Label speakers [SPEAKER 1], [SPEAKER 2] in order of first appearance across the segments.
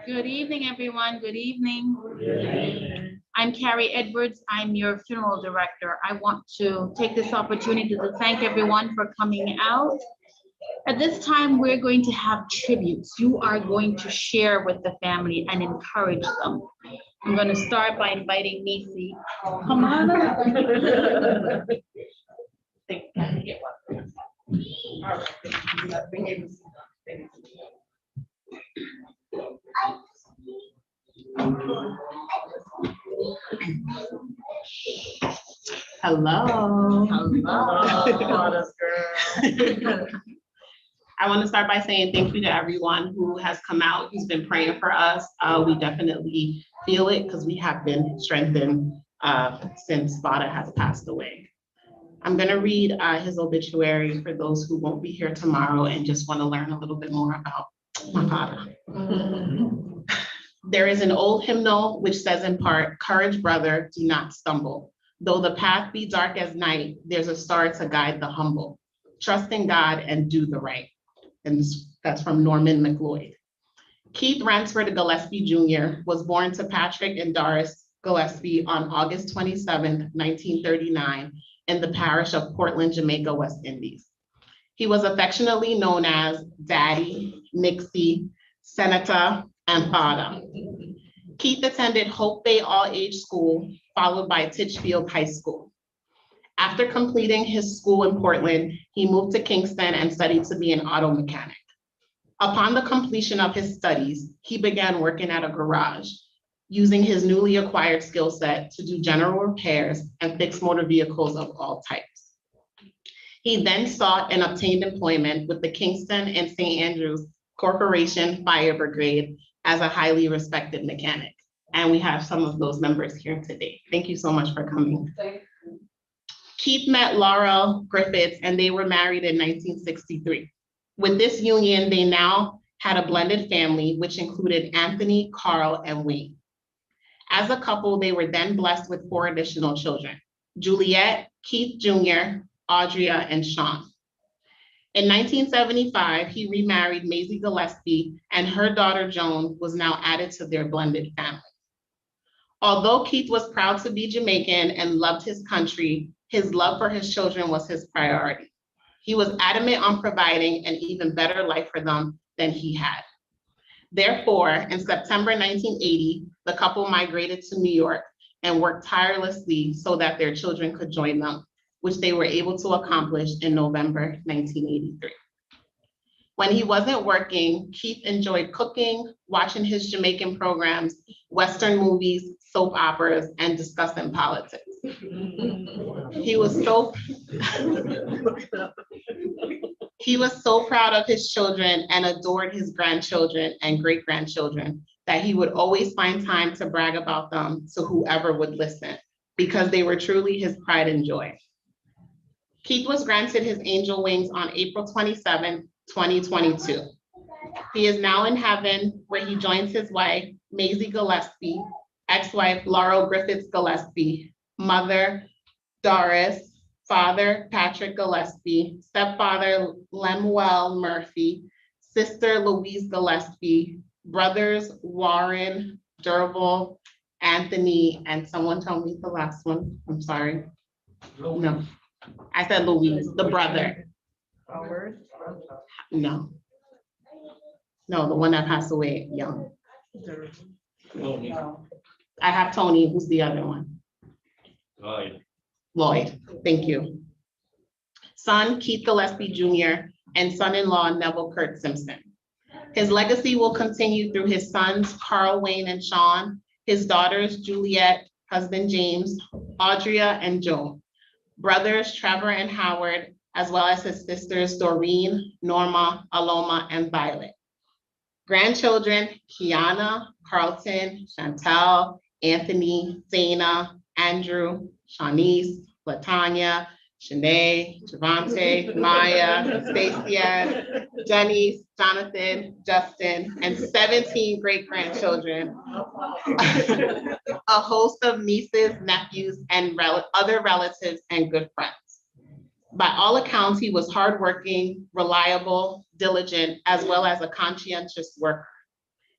[SPEAKER 1] Good evening, everyone. Good evening. I'm Carrie Edwards. I'm your funeral director. I want to take this opportunity to thank everyone for coming out. At this time, we're going to have tributes. You are going to share with the family and encourage them. I'm going to start by inviting Nisi. Come on up.
[SPEAKER 2] Hello.
[SPEAKER 3] Hello.
[SPEAKER 2] I want to start by saying thank you to everyone who has come out, who's been praying for us. We definitely feel it because we have been strengthened since FADA has passed away. I'm going to read his obituary for those who won't be here tomorrow and just want to learn a little bit more about my father. There is an old hymnal which says in part, "Courage, brother, do not stumble. Though the path be dark as night, there's a star to guide the humble. Trust in God and do the right." And that's from Norman McLeod. Keith Ransford Gillespie Jr. was born to Patrick and Doris Gillespie on August 27, 1939, in the parish of Portland, Jamaica, West Indies. He was affectionately known as Daddy, Nixie, Senator, and Father. Keith attended Hope Bay All-Age School, followed by Titchfield High School. After completing his school in Portland, he moved to Kingston and studied to be an auto mechanic. Upon the completion of his studies, he began working at a garage, using his newly acquired skill set to do general repairs and fix motor vehicles of all types. He then sought and obtained employment with the Kingston and St. Andrews Corporation Fire Brigade as a highly respected mechanic. And we have some of those members here today. Thank you so much for coming. Keith met Laurel Griffiths and they were married in 1963. With this union, they now had a blended family, which included Anthony, Carl, and Wayne. As a couple, they were then blessed with 4 additional children: Juliet, Keith Jr., Audria, and Sean. In 1975, he remarried Maisie Gillespie, and her daughter Joan was now added to their blended family. Although Keith was proud to be Jamaican and loved his country, his love for his children was his priority. He was adamant on providing an even better life for them than he had. Therefore, in September 1980, the couple migrated to New York and worked tirelessly so that their children could join them, which they were able to accomplish in November 1983. When he wasn't working, Keith enjoyed cooking, watching his Jamaican programs, Western movies, soap operas, and discussing politics. He was so proud of his children and adored his grandchildren and great-grandchildren that he would always find time to brag about them to whoever would listen, because they were truly his pride and joy. Keith was granted his angel wings on April 27, 2022. He is now in heaven, where he joins his wife, Maisie Gillespie, ex-wife Laurel Griffiths Gillespie, mother Doris, father Patrick Gillespie, stepfather Lemuel Murphy, sister Louise Gillespie, brothers Warren, Derval, Anthony, and someone tell me the last one. I'm sorry. No, I said Louise, the brother. No. No, the one that passed away young. I have Tony, who's the other one? Lloyd, thank you. Son, Keith Gillespie Jr., and son-in-law, Neville Kurt Simpson. His legacy will continue through his sons, Carl, Wayne, and Sean, his daughters, Juliet, husband James, Audria, and Joan, brothers, Trevor and Howard, as well as his sisters, Doreen, Norma, Aloma, and Violet. Grandchildren, Kiana, Carlton, Chantel, Anthony, Dana, Andrew, Shanice, Latanya, Shanae, Javante, Maya, Stacia, Janice, Jonathan, Justin, and 17 great-grandchildren, a host of nieces, nephews, and other relatives and good friends. By all accounts, he was hardworking, reliable, diligent, as well as a conscientious worker.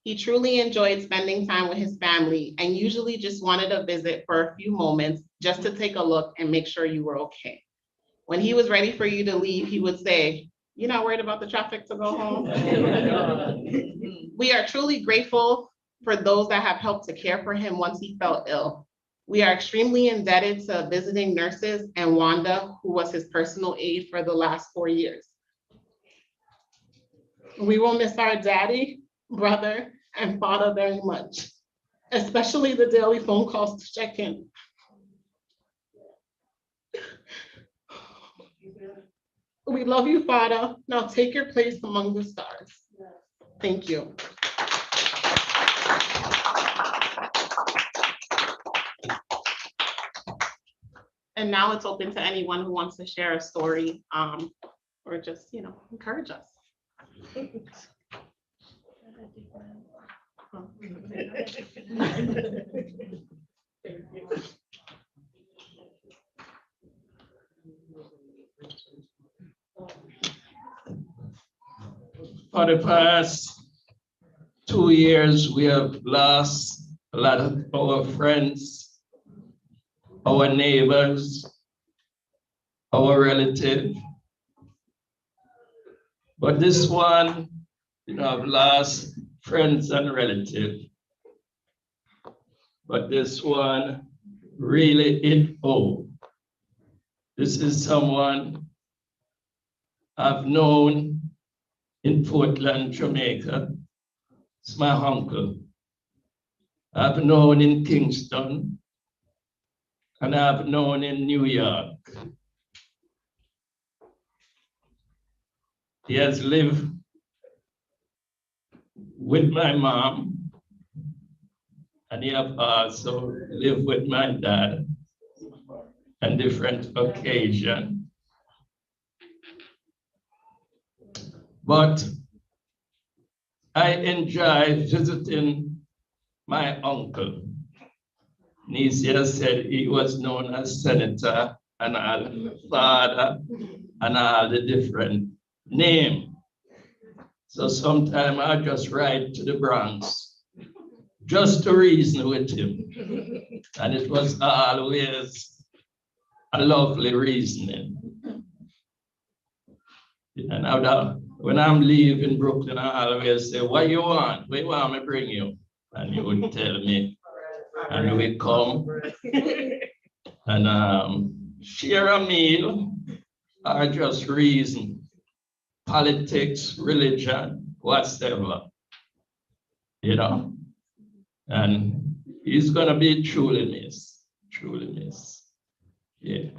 [SPEAKER 2] He truly enjoyed spending time with his family and usually just wanted a visit for a few moments just to take a look and make sure you were okay. When he was ready for you to leave, he would say, "You're not worried about the traffic to go home?" We are truly grateful for those that have helped to care for him once he fell ill. We are extremely indebted to visiting nurses and Wanda, who was his personal aide for the last 4 years. We will miss our daddy, brother, and father very much, especially the daily phone calls to check in. We love you, Fada. Now take your place among the stars. Thank you. And now it's open to anyone who wants to share a story or just, encourage us.
[SPEAKER 4] For the past 2 years, we have lost a lot of our friends, our neighbors, our relatives. But this one, I've lost friends and relatives. But this one really hit home. This is someone I've known in Portland, Jamaica. It's my uncle. I've known in Kingston, and I've known in New York. He has lived with my mom, and he have also lived with my dad on different occasions. But I enjoy visiting my uncle. Nisia said he was known as Senator and all Father and all the different names. So sometimes I just ride to the Bronx just to reason with him. And it was always a lovely reasoning. And when I'm leaving Brooklyn, I always say, "What you want? What you want me to bring you?" And he would tell me. And we come and share a meal or just reason, politics, religion, whatever, And he's gonna be truly missed. Yeah.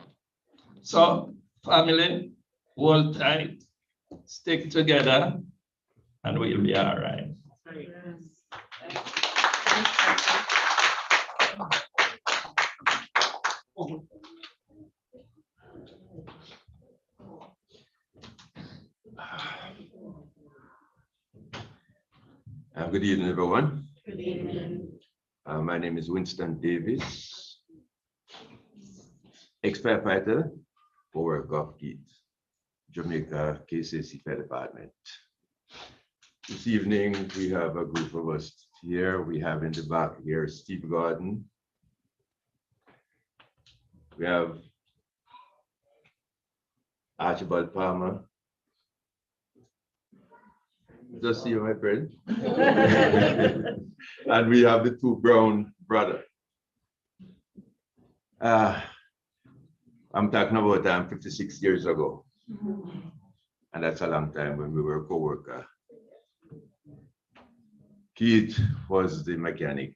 [SPEAKER 4] So family, hold tight, stick together, and we'll be all right.
[SPEAKER 5] Good evening, everyone.
[SPEAKER 1] Good evening.
[SPEAKER 5] My name is Winston Davis, ex-firefighter for Gulf Gate, Jamaica KCC Fire Department. This evening, we have a group of us here. We have in the back here Steve Gordon. We have Archibald Palmer. Just see you, my friend. And we have the two Brown brothers. I'm talking about 56 years ago. And that's a long time when we were a co-worker. Keith was the mechanic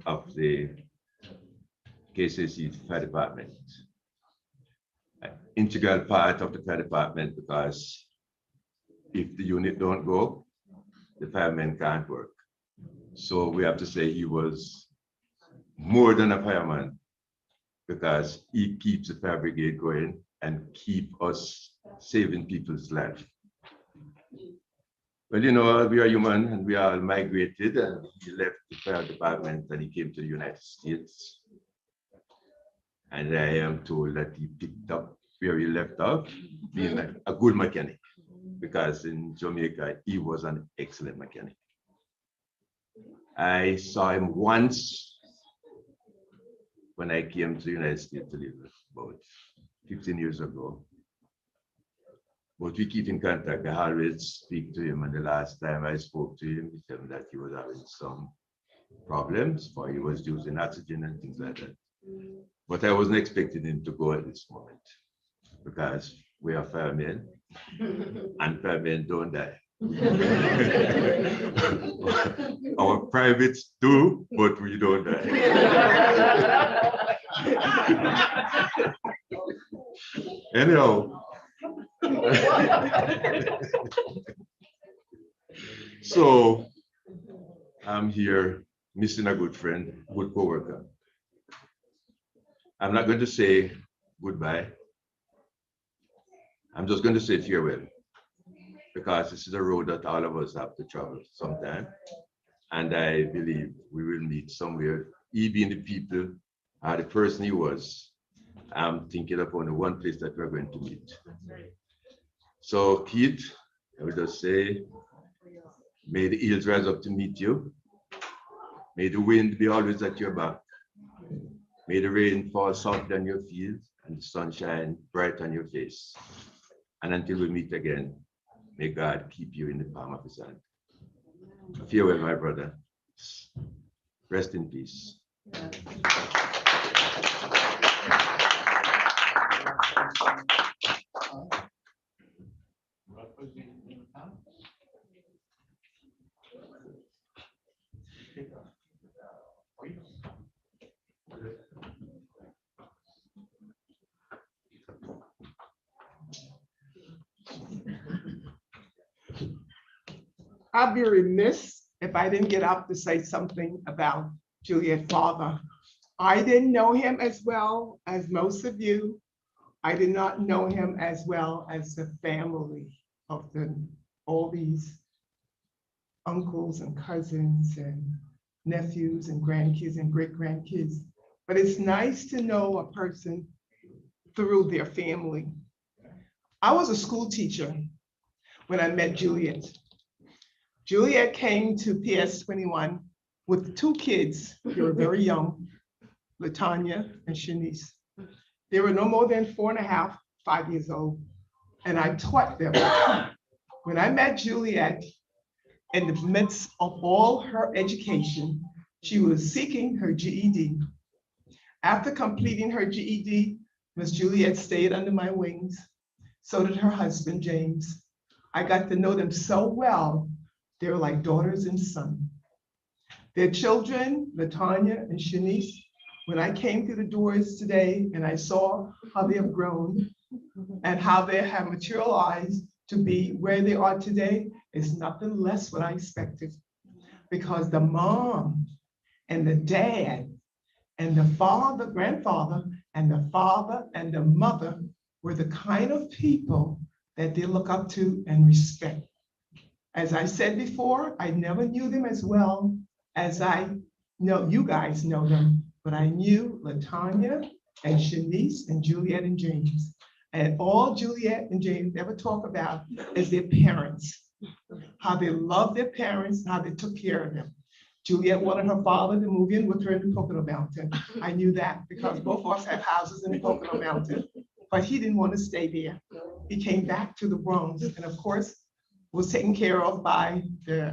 [SPEAKER 5] of the KCC Fire Department. An integral part of the fire department, because if the unit don't go, the firemen can't work. So we have to say he was more than a fireman, because he keeps the fire brigade going and keep us saving people's lives. Well, we are human and we all migrated, and he left the fire department and he came to the United States. And I am told that he picked up where he left off, being a good mechanic, because in Jamaica, he was an excellent mechanic. I saw him once when I came to the United States to live about 15 years ago. But we keep in contact. I always speak to him, and the last time I spoke to him, he told me that he was having some problems, for he was using oxygen and things like that. But I wasn't expecting him to go at this moment, because we are firemen, and firemen don't die. Our privates do, but we don't die. Anyhow, so I'm here missing a good friend, good coworker. I'm not going to say goodbye. I'm just going to say farewell, because this is a road that all of us have to travel sometime. And I believe we will meet somewhere, he being the people, the person he was. I'm thinking of only one place that we're going to meet. So Keith, I would just say, may the hills rise up to meet you. May the wind be always at your back. May the rain fall softly on your fields and the sunshine bright on your face. And until we meet again, may God keep you in the palm of his hand. Farewell, my brother. Rest in peace.
[SPEAKER 6] I'd be remiss if I didn't get up to say something about Juliet's father. I didn't know him as well as most of you. I did not know him as well as the family of all these uncles and cousins and nephews and grandkids and great-grandkids. But it's nice to know a person through their family. I was a school teacher when I met Juliet. Juliet came to PS 21 with 2 kids. They were very young, Latanya and Shanice. They were no more than 4.5, 5 years old. And I taught them. When I met Juliet, in the midst of all her education, she was seeking her GED. After completing her GED, Miss Juliet stayed under my wings. So did her husband, James. I got to know them so well. They were like daughters and sons. Their children, Latanya and Shanice, when I came through the doors today and I saw how they have grown and how they have materialized to be where they are today, is nothing less what I expected. Because the mom and the dad and the father, grandfather, and the father and the mother were the kind of people that they look up to and respect. As I said before, I never knew them as well as I know you guys know them, but I knew Latanya and Shanice and Juliet and James. And all Juliet and James ever talk about is their parents, how they loved their parents, how they took care of them. Juliet wanted her father to move in with her in the Pocono Mountain. I knew that because both of us have houses in the Pocono Mountain, but he didn't want to stay there. He came back to the Bronx and of course, was taken care of by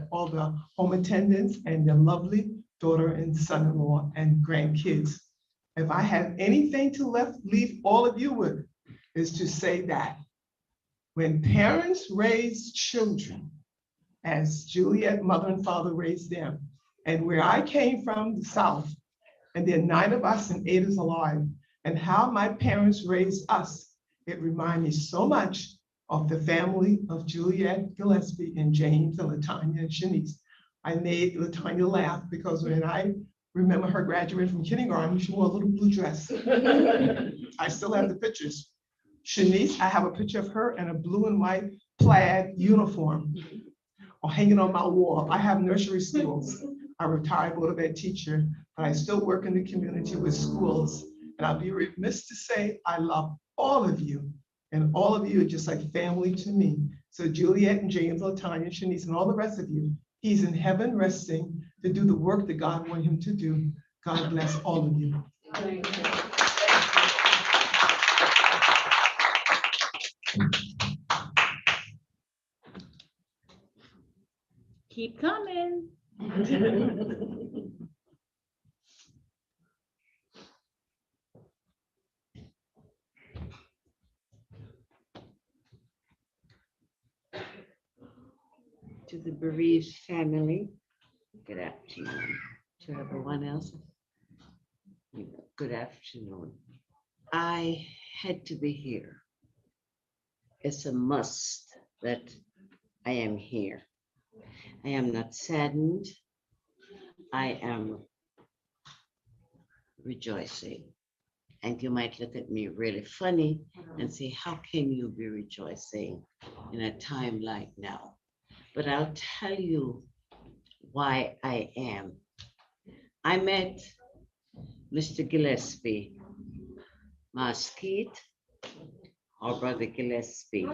[SPEAKER 6] all the home attendants and their lovely daughter and son-in-law and grandkids. If I have anything to leave all of you with, is to say that when parents raise children, as Juliet, mother and father raised them, and where I came from, the South, and there are 9 of us and 8 is alive, and how my parents raised us, it reminds me so much of the family of Juliet Gillespie and James and Latanya and Shanice. I made Latanya laugh because when I remember her graduating from kindergarten, she wore a little blue dress. I still have the pictures. Shanice, I have a picture of her in a blue and white plaid uniform or hanging on my wall. I have nursery skills. I'm a retired Board of Ed teacher, but I still work in the community with schools. And I'll be remiss to say, I love all of you. And all of you are just like family to me. So Juliet and James, Latanya, Shanice, and all the rest of you, he's in heaven resting to do the work that God wanted him to do. God bless all of you.
[SPEAKER 1] Keep coming.
[SPEAKER 7] To the bereaved family, good afternoon. To everyone else, good afternoon. I had to be here. It's a must that I am here. I am not saddened. I am rejoicing. And you might look at me really funny and say, how can you be rejoicing in a time like now? But I'll tell you why I am. I met Mr. Gillespie, Mesquite, our brother Gillespie,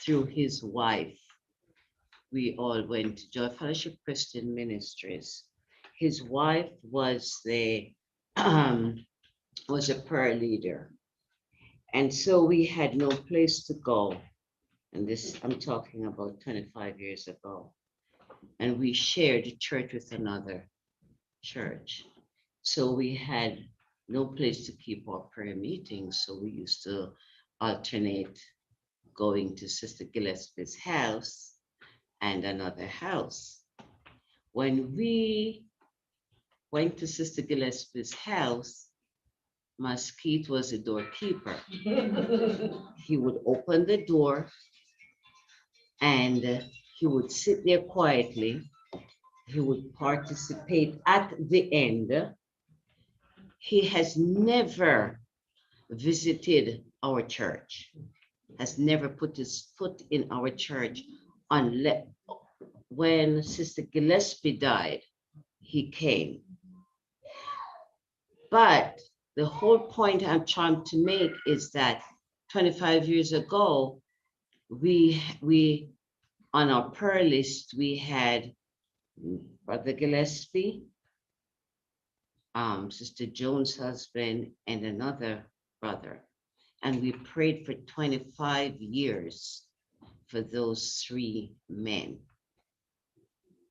[SPEAKER 7] through his wife. We all went to Joy Fellowship Christian Ministries. His wife was was a prayer leader. And so we had no place to go. And this, I'm talking about 25 years ago. And we shared a church with another church. So we had no place to keep our prayer meetings. So we used to alternate going to Sister Gillespie's house and another house. When we went to Sister Gillespie's house, Mesquite was the doorkeeper. He would open the door and he would sit there quietly. He would participate at the end. He has never visited our church, has never put his foot in our church unless when Sister Gillespie died, he came. But the whole point I'm trying to make is that 25 years ago, we on our prayer list, we had Brother Gillespie, Sister Jones' husband, and another brother. And we prayed for 25 years for those three men.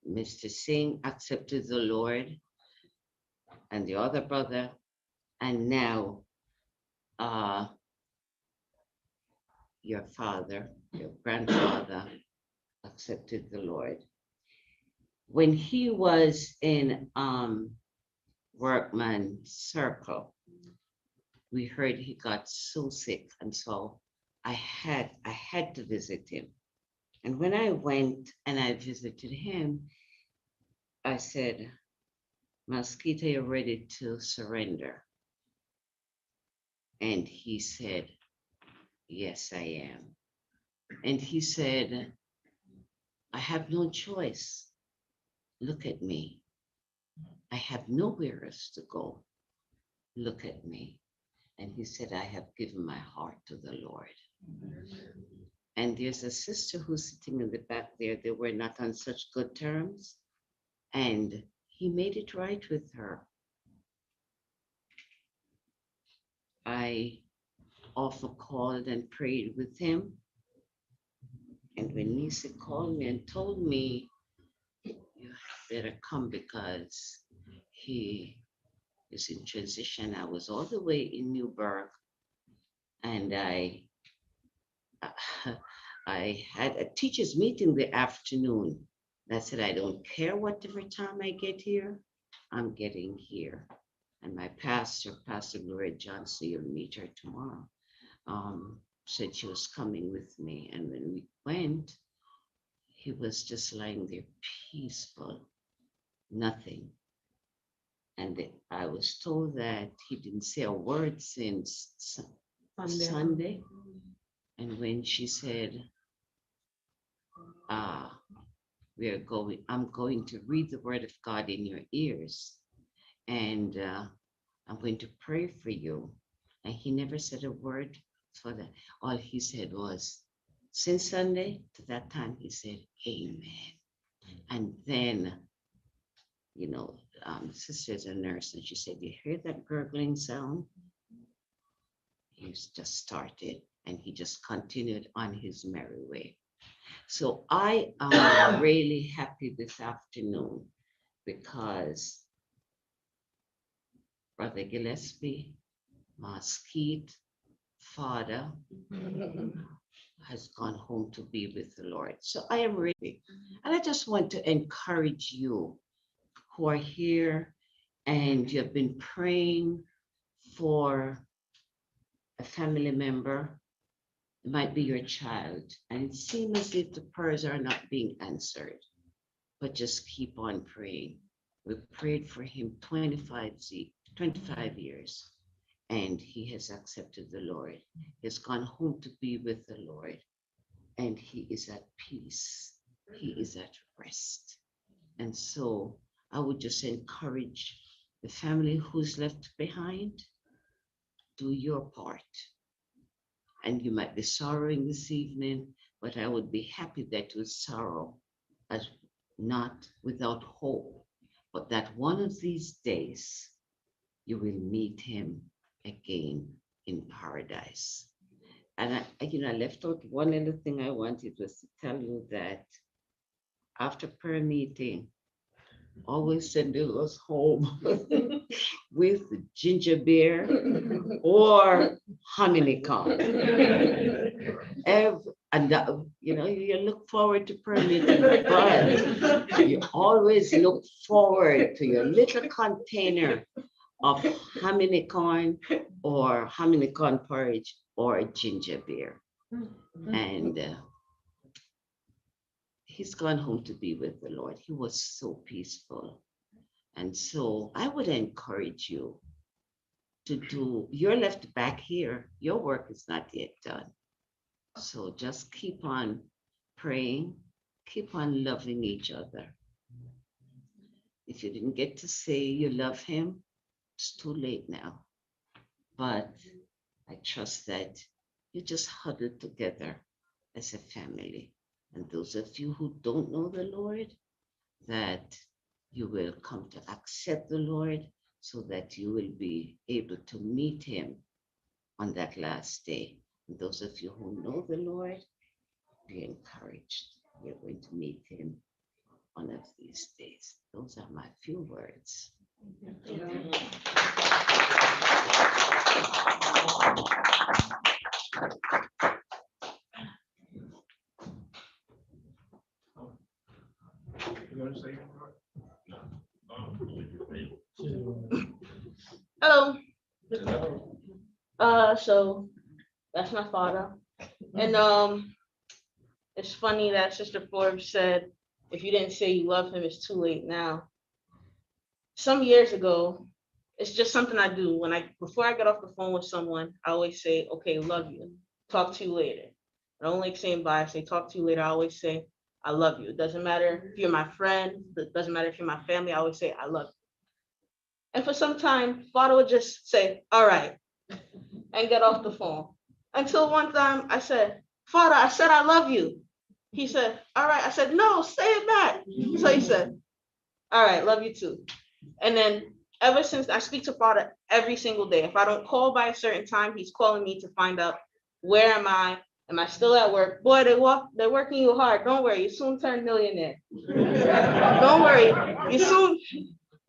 [SPEAKER 7] Mr. Singh accepted the Lord, and the other brother, and now your father, your grandfather, accepted the Lord. When he was in Workman Circle, we heard he got so sick, and so I had to visit him. And when I went and I visited him, I said, Mesquite, you're ready to surrender? And he said, yes, I am. And he said, I have no choice. Look at me. I have nowhere else to go. Look at me. And he said, I have given my heart to the Lord. And there's a sister who's sitting in the back there. They were not on such good terms. And he made it right with her. I often called and prayed with him. And when Nisa called me and told me, you better come because he is in transition. I was all the way in Newburgh, and I had a teachers meeting the afternoon. I said, I don't care whatever time I get here, I'm getting here. And my pastor, Pastor Gloria Johnson, you'll meet her tomorrow, said she was coming with me. And when we went, he was just lying there peaceful, nothing. And I was told that he didn't say a word since Sunday. And when she said, I'm going to read the word of God in your ears. And I'm going to pray for you. And he never said a word for that. All he said was, since Sunday to that time, he said, amen. And then, you know, sister's a nurse, and she said, you hear that gurgling sound? He just started, and he just continued on his merry way. So I am really happy this afternoon because Brother Gillespie, Mesquite, FADA has gone home to be with the Lord. So I am really, and I just want to encourage you who are here and you have been praying for a family member. It might be your child, and it seems as if the prayers are not being answered, but just keep on praying. We prayed for him 25 years, and he has accepted the Lord. He has gone home to be with the Lord, and he is at peace. He is at rest. And so I would just encourage the family who's left behind, do your part. And you might be sorrowing this evening, but I would be happy that you sorrow as not without hope, but that one of these days you will meet him again in paradise. And I left out one other thing I wanted was to tell you that after prayer meeting, always send us home with ginger beer or honey cone. And that, you look forward to prayer meeting, but you always look forward to your little container of honey corn or honey corn porridge or ginger beer. And he's gone home to be with the Lord. He was so peaceful. And so I would encourage you to do, you're left back here. Your work is not yet done. So just keep on praying, keep on loving each other. If you didn't get to say you love him, it's too late now. But I trust that you just huddle together as a family. And those of you who don't know the Lord, that you will come to accept the Lord so that you will be able to meet him on that last day. And those of you who know the Lord, be encouraged. You're going to meet him one of these days. Those are my few words.
[SPEAKER 3] Hello. So that's my father. And it's funny that Sister Forbes said, if you didn't say you love him, it's too late now. Some years ago, it's just something I do. Before I get off the phone with someone, I always say, okay, love you. Talk to you later. I don't like saying bye. I say, talk to you later. I always say, I love you. It doesn't matter if you're my friend. It doesn't matter if you're my family. I always say, I love you. And for some time, Father would just say, all right, and get off the phone. Until one time I said, Father, I said, I love you. He said, all right. I said, no, say it back. So he said, all right, love you too. And then ever since, I speak to Father every single day. If I don't call by a certain time, he's calling me to find out, where am I? Am I still at work? Boy, they're working you hard. Don't worry, you soon turn millionaire. Don't worry, you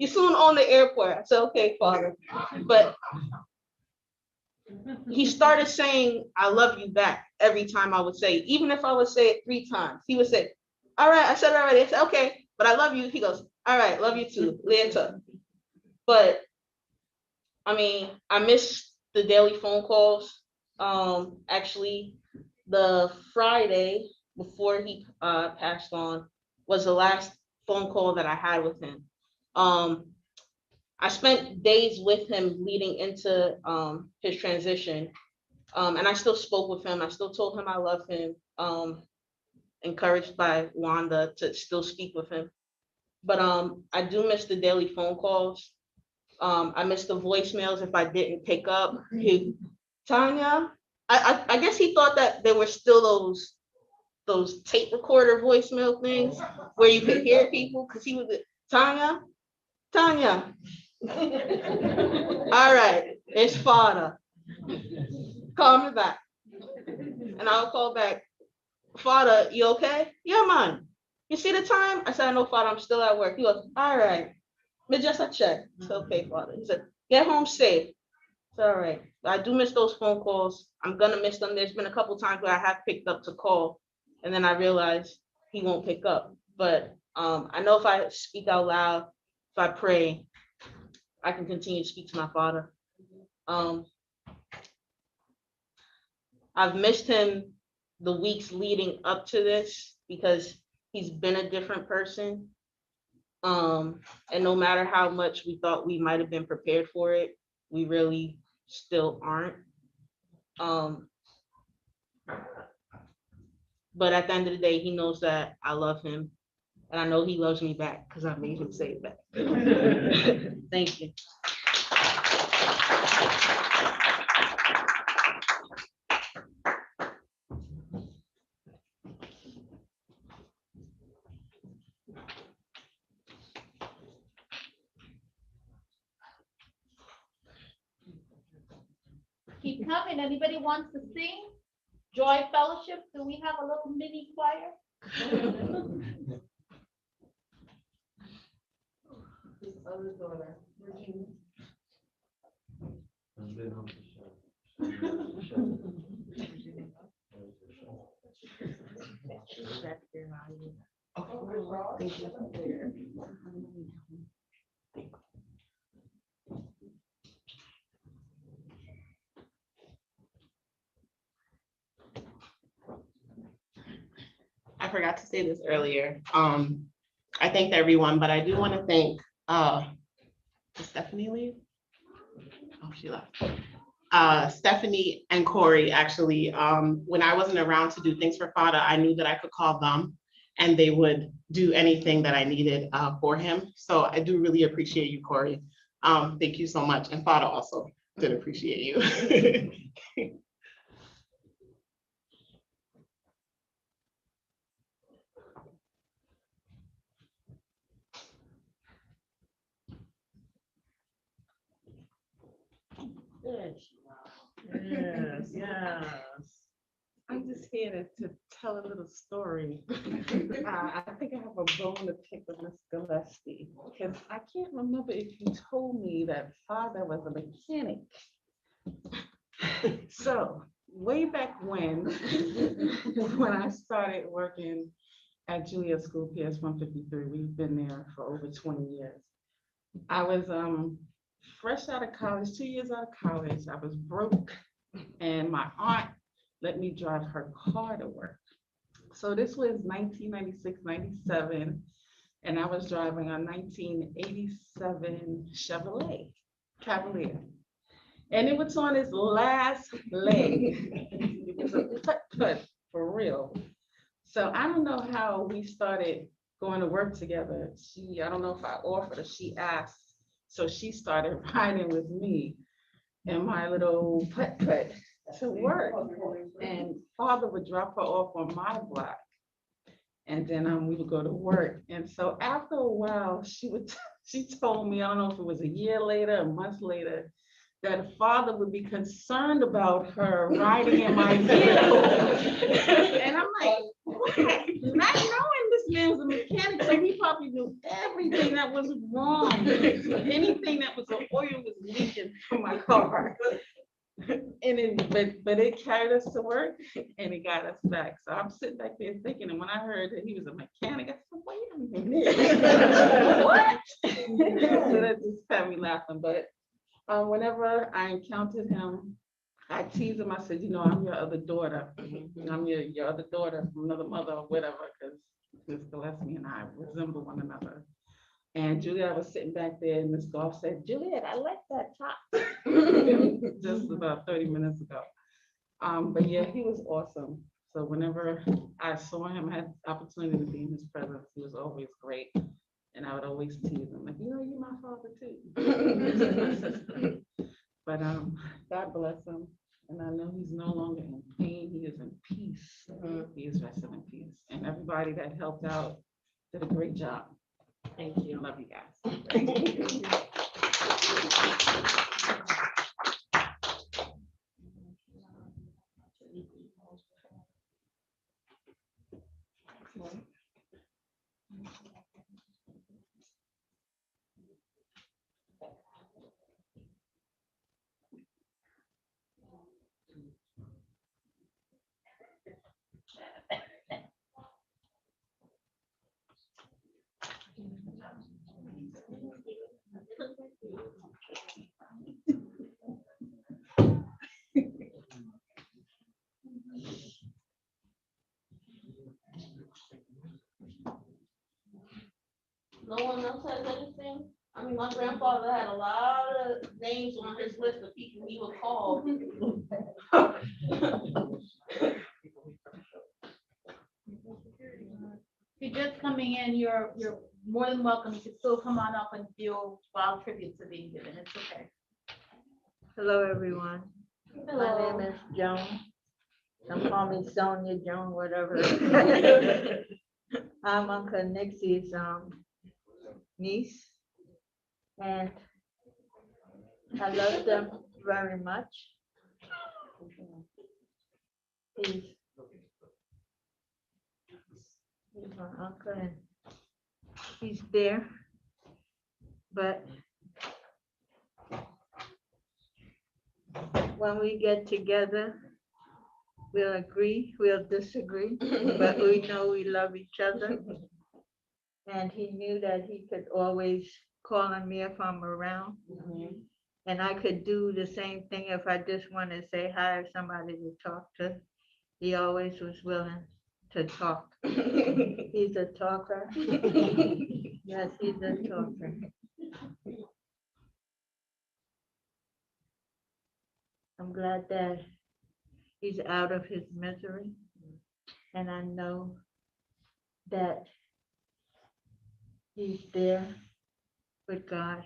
[SPEAKER 3] soon own the airport. I said, okay, Father. But he started saying, I love you back every time I would say it. Even if I would say it 3 times, he would say, all right, I said it already. I said, okay, but I love you. He goes, all right, love you too, later. But I mean, I miss the daily phone calls. Actually, the Friday before he passed on was the last phone call that I had with him. I spent days with him leading into his transition, and I still spoke with him. I still told him I love him, encouraged by Wanda to still speak with him. But I do miss the daily phone calls. I missed the voicemails if I didn't pick up. Tanya, I guess he thought that there were still those tape recorder voicemail things where you could hear people, because he was Tanya. All right, it's FADA. Call me back. And I'll call back. FADA, you okay? Yeah, man. You see the time? I said, I know, FADA, I'm still at work. He goes, all right. But just a check. It's okay, FADA. He said, get home safe. It's all right. I do miss those phone calls. I'm gonna miss them. There's been a couple times where I have picked up to call, and then I realize he won't pick up. But I know if I speak out loud, if I pray, I can continue to speak to my father. I've missed him the weeks leading up to this because he's been a different person. And no matter how much we thought we might have been prepared for it, we really still aren't. But at the end of the day, he knows that I love him, and I know he loves me back because I made him say it back. Thank you.
[SPEAKER 1] Keep coming. Anybody wants to sing? Joy Fellowship, do we have a little mini choir?
[SPEAKER 2] I forgot to say this earlier. I thanked everyone, but I do want to thank, did Stephanie leave? Oh, she left. Stephanie and Corey, actually, when I wasn't around to do things for FADA, I knew that I could call them and they would do anything that I needed for him. So I do really appreciate you, Corey. Thank you so much. And FADA also did appreciate you.
[SPEAKER 8] Yes, yes. I'm just here to tell a little story. I think I have a bone to pick with Miss Gillespie, because I can't remember if you told me that father was a mechanic. So way back when I started working at Julia School, PS 153, we've been there for over 20 years. I was fresh out of college, 2 years out of college. I was broke, and my aunt let me drive her car to work. So this was 1996, 97, and I was driving a 1987 Chevrolet Cavalier. And it was on its last leg. It was a putt-putt for real. So I don't know how we started going to work together. I don't know if I offered or she asked. So she started riding with me in my little putt-putt to work. And father would drop her off on my block. And then we would go to work. And so after a while, she told me, I don't know if it was a year later, a month later, that father would be concerned about her riding in my vehicle. And I'm like, what? Not knowing this man was a mechanic, so he probably knew everything that was wrong. Anything that was, the oil was leaking from my car. But it carried us to work and it got us back. So I'm sitting back there thinking, and when I heard that he was a mechanic, I said, wait a minute. What? So that just had me laughing. But whenever I encountered him, I teased him. I said, you know, I'm your other daughter. I'm your other daughter from another mother or whatever, because Miss Gillespie and I resemble one another. And Juliet was sitting back there, and Miss Goff said, Juliet, I like that top. Just about 30 minutes ago. But yeah, he was awesome. So whenever I saw him, I had the opportunity to be in his presence. He was always great. And I would always tease him, like, you know, you're my father too. But God bless him. And I know he's no longer in pain. He is in peace. He is resting in peace. And everybody that helped out did a great job. Thank you. Love you guys.
[SPEAKER 3] No one else has anything? I mean, my grandfather had a lot of names on his list of people he would call.
[SPEAKER 1] If you're just coming in, you're more than welcome. You can still come on up and feel while tributes are being given. It's okay.
[SPEAKER 9] Hello, everyone. My name is Joan. Some call me Sonia, Joan, whatever. I'm Uncle Nixie's niece, and I love them very much. He's my uncle, and he's there, but when we get together, we'll agree, we'll disagree, but we know we love each other. And he knew that he could always call on me if I'm around. And I could do the same thing if I just want to say hi or somebody to talk to. He always was willing to talk. He's a talker. Yes, he's a talker. I'm glad that he's out of his misery. And I know that he's there with God.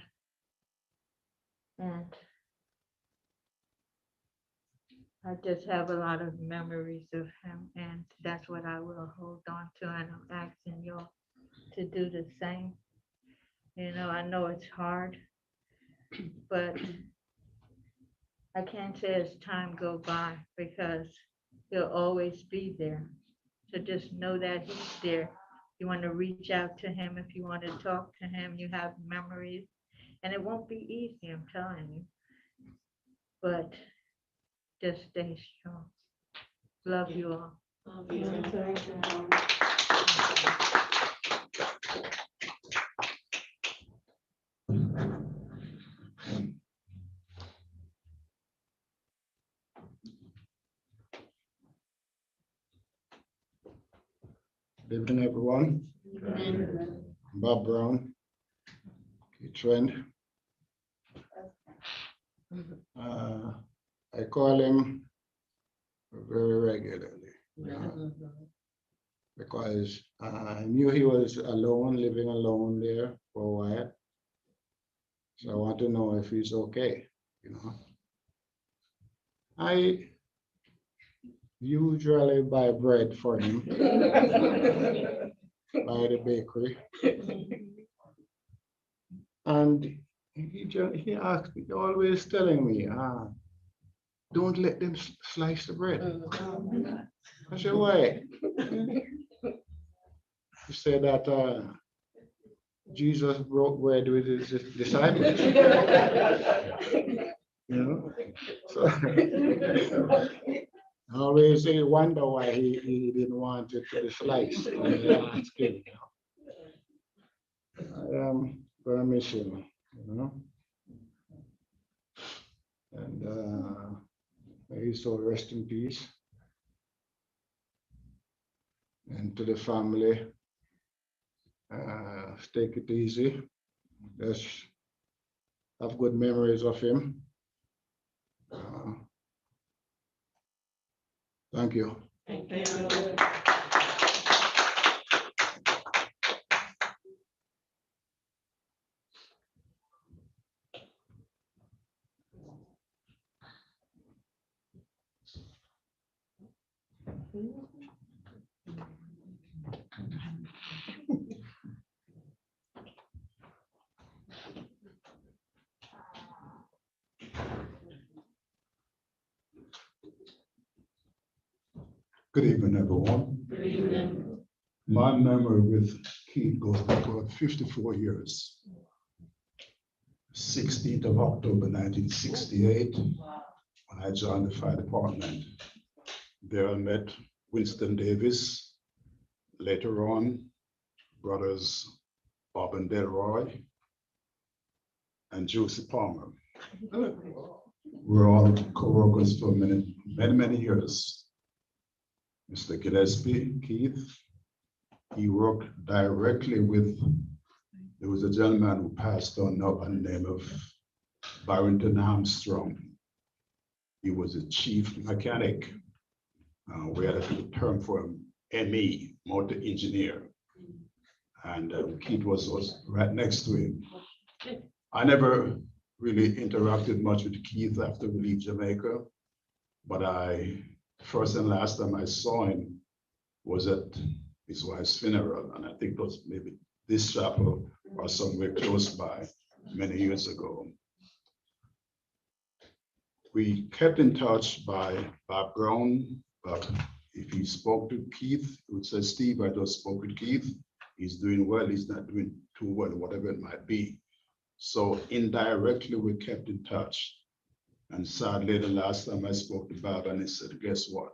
[SPEAKER 9] And I just have a lot of memories of him, and that's what I will hold on to. And I'm asking y'all to do the same. You know, I know it's hard, but I can't say as time go by because he'll always be there. So just know that he's there. You want to reach out to him if you want to talk to him. You have memories, and it won't be easy, I'm telling you. But just stay strong. Love you all.
[SPEAKER 10] Good evening, everyone. Bob Brown, trend. I call him very regularly because I knew he was alone, living alone there for a while. So I want to know if he's okay, you know. I usually buy bread for him by the bakery. And he asked me, always telling me, don't let them slice the bread. I said, why? He said that Jesus broke bread with his disciples. You know? So I always wonder why he didn't want it to be sliced. I am gonna miss him, you know. And may his soul rest in peace. And to the family, take it easy. Just have good memories of him. Thank you.
[SPEAKER 3] Thank you.
[SPEAKER 11] Good evening, everyone.
[SPEAKER 3] Good evening.
[SPEAKER 11] My memory with Keith goes back about 54 years. 16th of October, 1968, when I joined the fire department. There I met Winston Davis. Later on, brothers Bob and Delroy and Josie Palmer. We're all co-workers for many years. Mr. Gillespie, Keith, he worked directly with, there was a gentleman who passed on now by the name of Barrington Armstrong. He was a chief mechanic. We had a term for him, ME, motor engineer. And Keith was right next to him. I never really interacted much with Keith after we leave Jamaica, but first and last time I saw him was at his wife's funeral, and I think it was maybe this chapel or somewhere close by many years ago. We kept in touch by Bob Brown. But if he spoke to Keith, he would say, Steve, I just spoke with Keith. He's doing well, he's not doing too well, whatever it might be. So indirectly, we kept in touch. And sadly, the last time I spoke to Bob, and he said, guess what?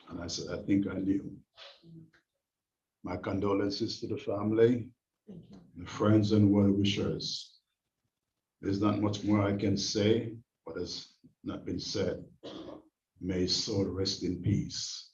[SPEAKER 11] And I said, I think I knew. My condolences to the family, the friends and well-wishers. There's not much more I can say, what has not been said. May his soul rest in peace.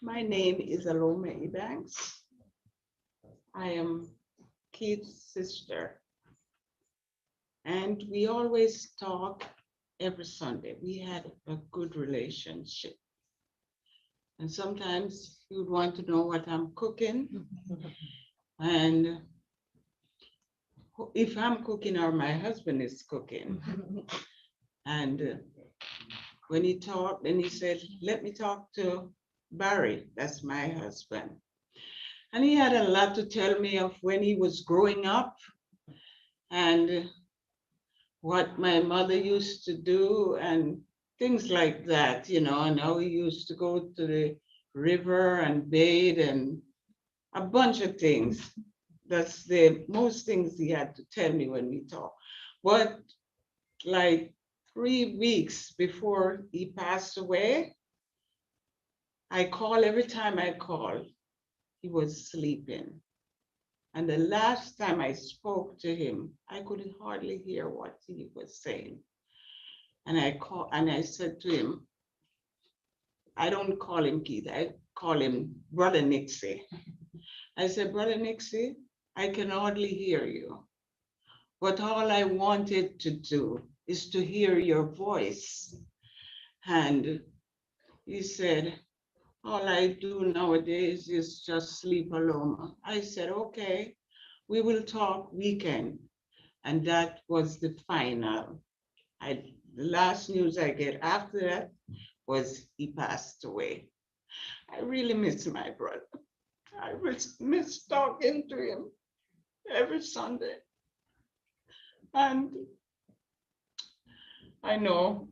[SPEAKER 6] My name is Aloma Ebanks. I am Keith's sister. And we always talk every Sunday. We had a good relationship. And sometimes he would want to know what I'm cooking. And if I'm cooking or my husband is cooking. And when he talked, then he said, let me talk to Barry, that's my husband. And he had a lot to tell me of when he was growing up and what my mother used to do and things like that, you know, and how he used to go to the river and bathe and a bunch of things. That's the most things he had to tell me when we talked. But like 3 weeks before he passed away, I call every time I call, he was sleeping. And the last time I spoke to him, I could hardly hear what he was saying. And I said to him, I don't call him Keith, I call him Brother Nixie. I said, Brother Nixie, I can hardly hear you. But all I wanted to do is to hear your voice. And he said, all I do nowadays is just sleep alone. I said, okay, we will talk weekend. And that was the final. The last news I get after that was he passed away. I really miss my brother. I miss talking to him every Sunday. And I know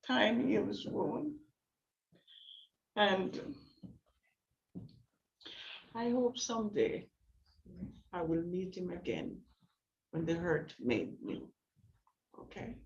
[SPEAKER 6] time heals wound. And I hope someday I will meet him again when the hurt made me. Okay?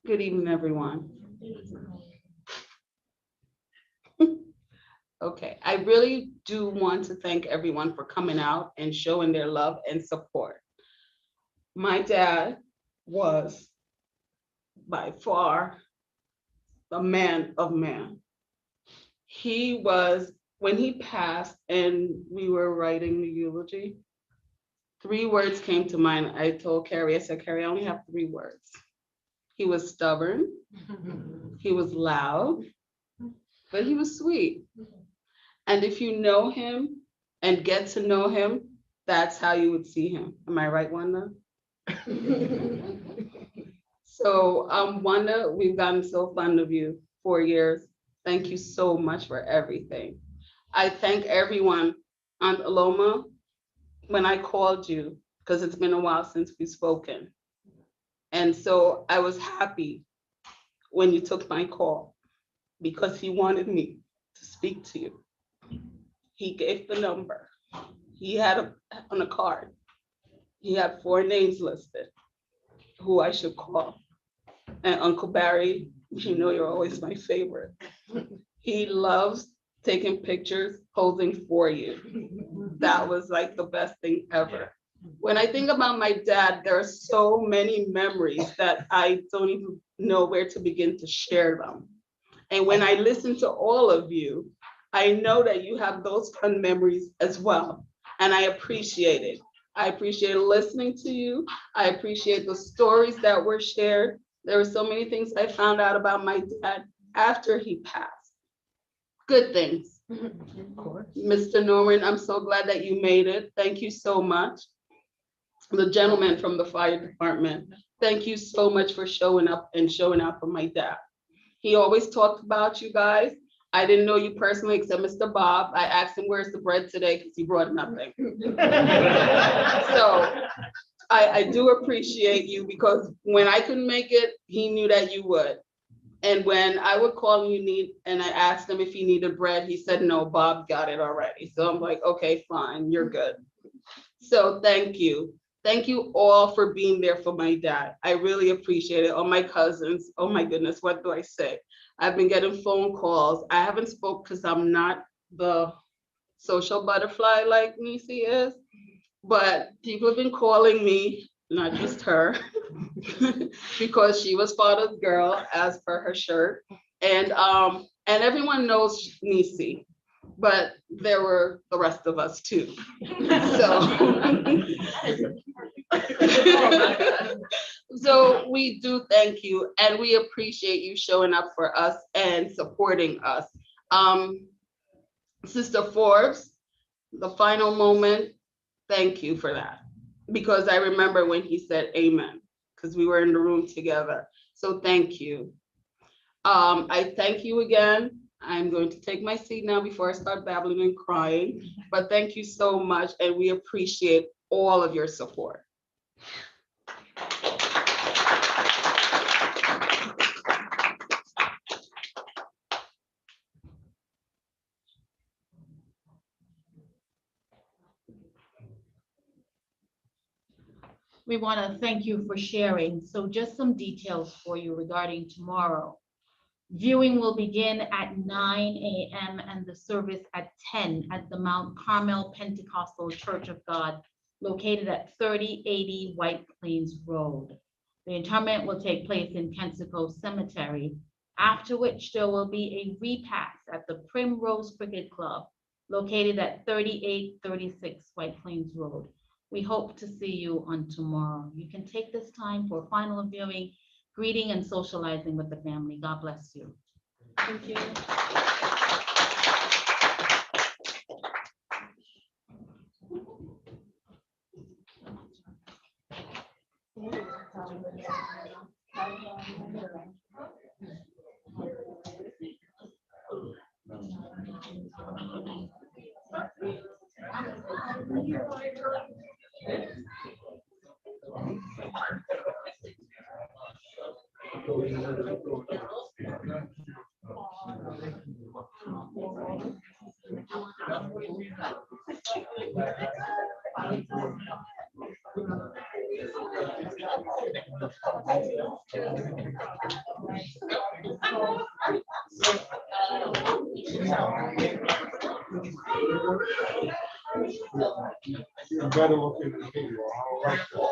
[SPEAKER 8] Good evening, everyone. Okay, I really do want to thank everyone for coming out and showing their love and support. My dad was by far a man of man. He was, when he passed and we were writing the eulogy, 3 words came to mind. I told Carrie, I said, Carrie, I only have 3 words. He was stubborn, he was loud, but he was sweet. And if you know him and get to know him, that's how you would see him. Am I right, Wanda? So Wanda, we've gotten so fond of you 4 years. Thank you so much for everything. I thank everyone. Aunt Aloma, when I called you, because it's been a while since we've spoken. And so I was happy when you took my call because he wanted me to speak to you. He gave the number. He had on a card, he had 4 names listed who I should call. And Uncle Barry, you know you're always my favorite. He loves taking pictures, posing for you. That was like the best thing ever. When I think about my dad, there are so many memories that I don't even know where to begin to share them. And when I listen to all of you, I know that you have those fun memories as well. And I appreciate it. I appreciate listening to you. I appreciate the stories that were shared. There were so many things I found out about my dad after he passed. Good things. Mr. Norman, I'm so glad that you made it. Thank you so much. The gentleman from the fire department, thank you so much for showing up and showing out for my dad. He always talked about you guys. I didn't know you personally except Mr. Bob. I asked him, where's the bread today? Because he brought nothing. So I do appreciate you because when I couldn't make it, he knew that you would. And when I would call and I asked him if he needed bread, he said, no, Bob got it already. So I'm like, okay, fine, you're good. So thank you. Thank you all for being there for my dad. I really appreciate it. All my cousins, oh my goodness, what do I say? I've been getting phone calls. I haven't spoke because I'm not the social butterfly like Nisi is, but people have been calling me, not just her, because she was father's girl as per her shirt. And everyone knows Nisi, but there were the rest of us too. So we do thank you and we appreciate you showing up for us and supporting us. Sister Forbes, the final moment, thank you for that. Because I remember when he said amen, because we were in the room together. So thank you. I thank you again. I'm going to take my seat now before I start babbling and crying, but thank you so much and we appreciate all of your support.
[SPEAKER 1] We want to thank you for sharing. So just some details for you regarding tomorrow. Viewing will begin at 9 a.m. and the service at 10 at the Mount Carmel Pentecostal Church of God, located at 3080 White Plains Road. The interment will take place in Kensico Cemetery, after which there will be a repast at the Primrose Cricket Club, located at 3836 White Plains Road. We hope to see you on tomorrow. You can take this time for final viewing, greeting, and socializing with the family. God bless you.
[SPEAKER 3] Thank you.
[SPEAKER 10] You're better looking than me. I like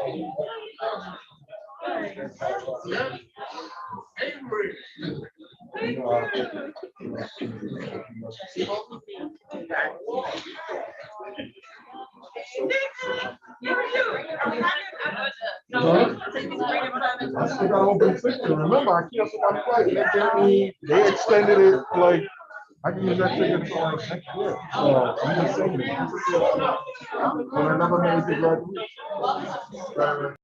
[SPEAKER 10] I still got open ticket. Remember, I canceled my flight. They gave me, they extended it like, I can use that ticket for like next year. So I'm just saying, when I never made the graduation.